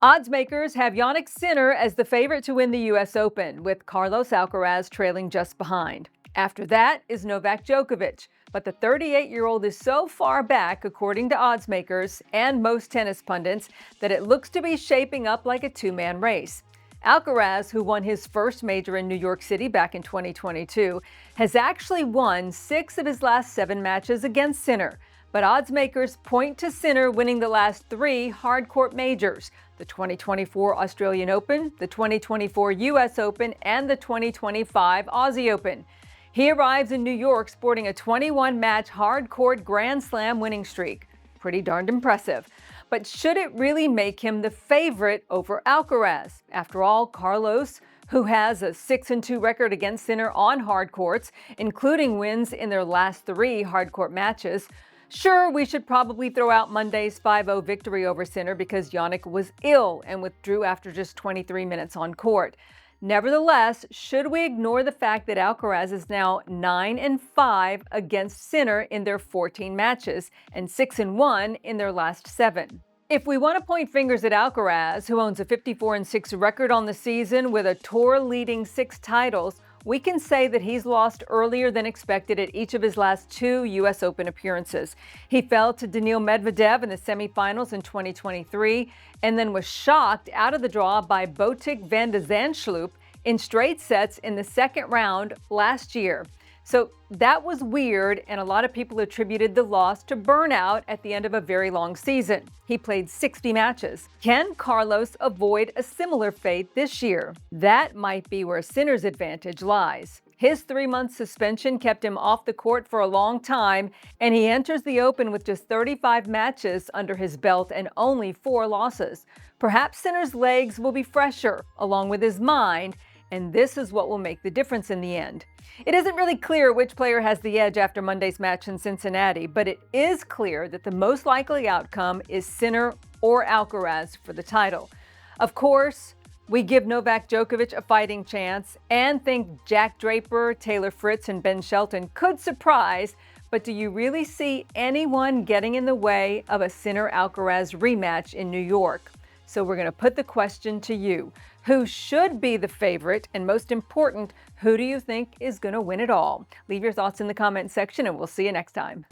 Odds makers have Jannik Sinner as the favorite to win the U.S. Open, with Carlos Alcaraz trailing just behind. After that is Novak Djokovic, but the 38-year-old is so far back, according to odds makers and most tennis pundits, that it looks to be shaping up like a two-man race. Alcaraz, who won his first major in New York City back in 2022, has actually won 6 of his last 7 matches against Sinner. But odds makers point to Sinner winning the last 3 hardcourt majors: the 2024 Australian Open, the 2024 U.S. Open, and the 2025 Aussie Open. He arrives in New York sporting a 21-match hardcourt Grand Slam winning streak. Pretty darned impressive. But should it really make him the favorite over Alcaraz? After all, Carlos, who has a 6-2 record against Sinner on hard courts, including wins in their last 3 hardcourt matches. Sure, we should probably throw out Monday's 5-0 victory over Sinner because Jannik was ill and withdrew after just 23 minutes on court. Nevertheless, should we ignore the fact that Alcaraz is now 9-5 against Sinner in their 14 matches and 6-1 in their last 7? If we want to point fingers at Alcaraz, who owns a 54-6 record on the season with a tour-leading 6 titles, we can say that he's lost earlier than expected at each of his last 2 U.S. Open appearances. He fell to Daniil Medvedev in the semifinals in 2023 and then was shocked out of the draw by Botic van de Zandschulp in straight sets in the second round last year. So that was weird, and a lot of people attributed the loss to burnout at the end of a very long season. He played 60 matches. Can Carlos avoid a similar fate this year? That might be where Sinner's advantage lies. His 3-month suspension kept him off the court for a long time, and he enters the Open with just 35 matches under his belt and only 4 losses. Perhaps Sinner's legs will be fresher, along with his mind, and this is what will make the difference in the end. It isn't really clear which player has the edge after Monday's match in Cincinnati, but it is clear that the most likely outcome is Sinner or Alcaraz for the title. Of course, we give Novak Djokovic a fighting chance and think Jack Draper, Taylor Fritz, and Ben Shelton could surprise, but do you really see anyone getting in the way of a Sinner-Alcaraz rematch in New York? So we're going to put the question to you. Who should be the favorite? And most important, who do you think is going to win it all? Leave your thoughts in the comment section and we'll see you next time.